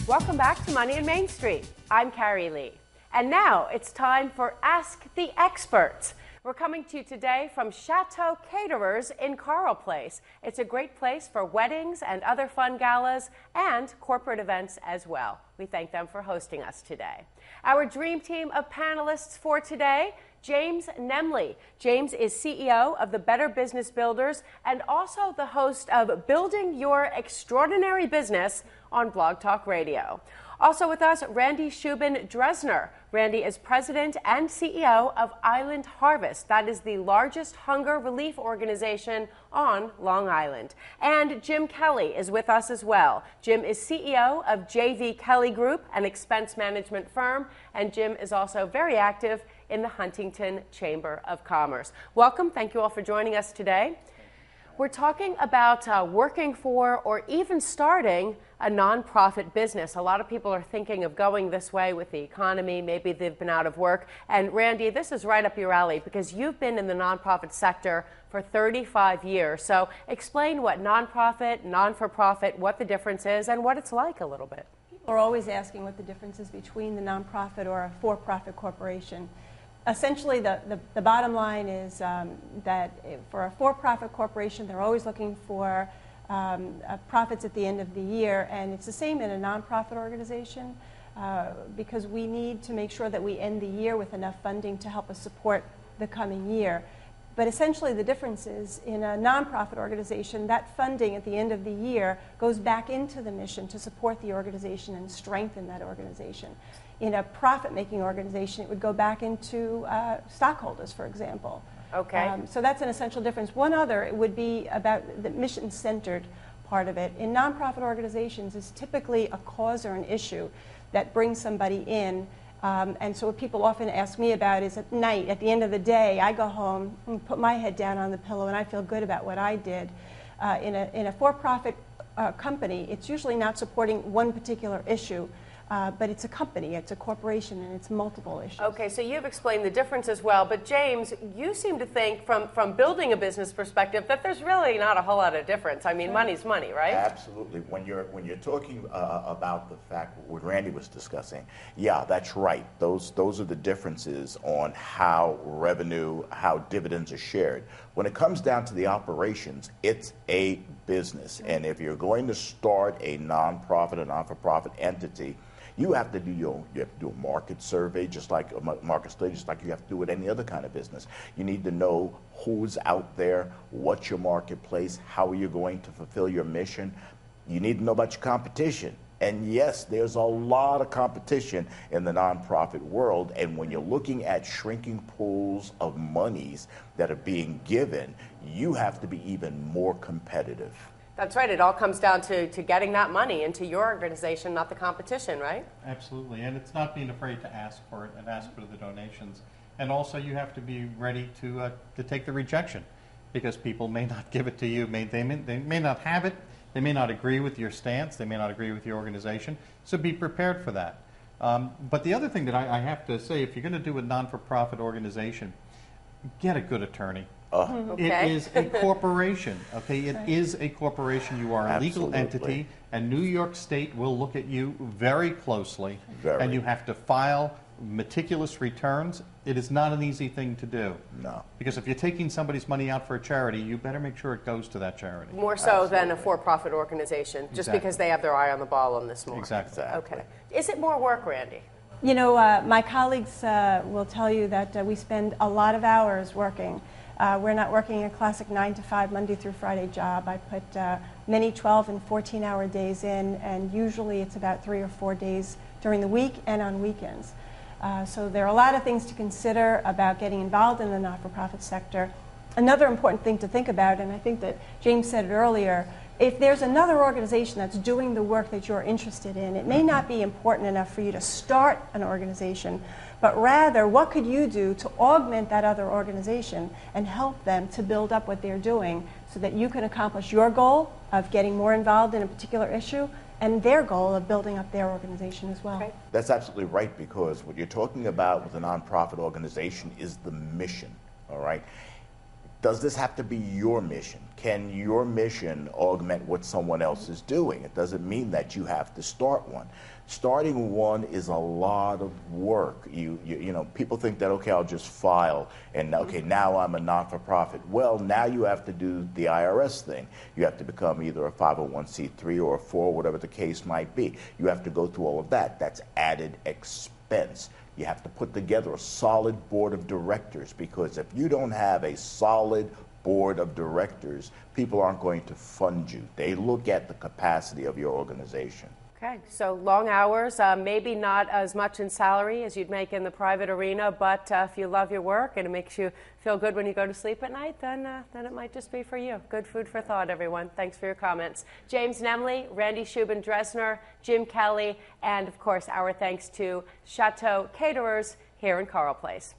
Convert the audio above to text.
Welcome back to Money and Main Street. I'm Carrie Lee. And now it's time for Ask the Experts. We're coming to you today from Chateau Caterers in Coral Place. It's a great place for weddings and other fun galas and corporate events as well. We thank them for hosting us today. Our dream team of panelists for today: James Nemley. James is CEO of the Better Business Builders and also the host of Building Your Extraordinary Business on Blog Talk Radio. Also with us, Randy Shubin-Dresner. Randy is president and CEO of Island Harvest. That is the largest hunger relief organization on Long Island. And Jim Kelly is with us as well. Jim is CEO of JV Kelly Group, an expense management firm, and Jim is also very active in the Huntington Chamber of Commerce. Welcome. Thank you all for joining us today. We're talking about working for or even starting a nonprofit business. A lot of people are thinking of going this way with the economy. Maybe they've been out of work. And Randy, this is right up your alley because you've been in the nonprofit sector for 35 years. So explain what nonprofit, non-for-profit, what the difference is, and what it's like a little bit. People are always asking what the difference is between the nonprofit or a for-profit corporation. Essentially, the bottom line is that for a for-profit corporation, they're always looking for profits at the end of the year, and it's the same in a nonprofit organization because we need to make sure that we end the year with enough funding to help us support the coming year. But essentially, the difference is in a nonprofit organization, that funding at the end of the year goes back into the mission to support the organization and strengthen that organization. In a profit-making organization, it would go back into stockholders, for example. Okay. So that's an essential difference. One other it would be about the mission-centered part of it. In nonprofit organizations, it's typically a cause or an issue that brings somebody in. And so what people often ask me about is at night, at the end of the day, I go home and put my head down on the pillow and I feel good about what I did. In a for-profit company, it's usually not supporting one particular issue. But it's a company, it's a corporation, and it's multiple issues. Okay, so you've explained the difference as well. But James, you seem to think from building a business perspective that there's really not a whole lot of difference. I mean, money's money, right? Absolutely. When you're talking about the fact what Randy was discussing, yeah, that's right. Those are the differences on how revenue, how dividends are shared. When it comes down to the operations, it's a business. And if you're going to start a nonprofit, a non-for-profit entity, you have to do a market survey, just like a market study, just like you have to do with any other kind of business. You need to know who's out there, what's your marketplace, how are you going to fulfill your mission. You need to know about your competition. And yes, there's a lot of competition in the nonprofit world. And when you're looking at shrinking pools of monies that are being given, you have to be even more competitive. That's right. It all comes down to getting that money into your organization, not the competition, right? Absolutely. And it's not being afraid to ask for it and ask for the donations. And also you have to be ready to take the rejection because people may not give it to you. They may not have it. They may not agree with your stance. They may not agree with your organization. So be prepared for that. But the other thing that I have to say, if you're going to do a non-for-profit organization, get a good attorney. Okay. It is a corporation, okay? It is a corporation. You are a legal entity, and New York State will look at you very closely, and you have to file meticulous returns. It is not an easy thing to do. No. Because if you're taking somebody's money out for a charity, you better make sure it goes to that charity. More so than a for-profit organization, just because they have their eye on the ball on this more. Exactly. Okay. Is it more work, Randy? You know, my colleagues will tell you that we spend a lot of hours working. We're not working a classic 9-to-5 Monday through Friday job. I put many 12 and 14-hour days in, and usually it's about 3 or 4 days during the week and on weekends. So there are a lot of things to consider about getting involved in the not-for-profit sector. Another important thing to think about, and I think that James said it earlier, if there's another organization that's doing the work that you're interested in, it may not be important enough for you to start an organization, but rather what could you do to augment that other organization and help them to build up what they're doing so that you can accomplish your goal of getting more involved in a particular issue and their goal of building up their organization as well. Okay. That's absolutely right, because what you're talking about with a nonprofit organization is the mission, all right? Does this have to be your mission? Can your mission augment what someone else is doing? It doesn't mean that you have to start one. Starting one is a lot of work. You know, people think that, okay, I'll just file and okay, now I'm a not-for-profit. Well, now you have to do the IRS thing. You have to become either a 501c3 or a 4, whatever the case might be. You have to go through all of that. That's added expense. You have to put together a solid board of directors, because if you don't have a solid board of directors, people aren't going to fund you. They look at the capacity of your organization. Okay, so long hours, maybe not as much in salary as you'd make in the private arena, but if you love your work and it makes you feel good when you go to sleep at night, then it might just be for you. Good food for thought, everyone. Thanks for your comments. James Nemley, Randy Shubin-Dresner, Jim Kelly, and of course our thanks to Chateau Caterers here in Coral Place.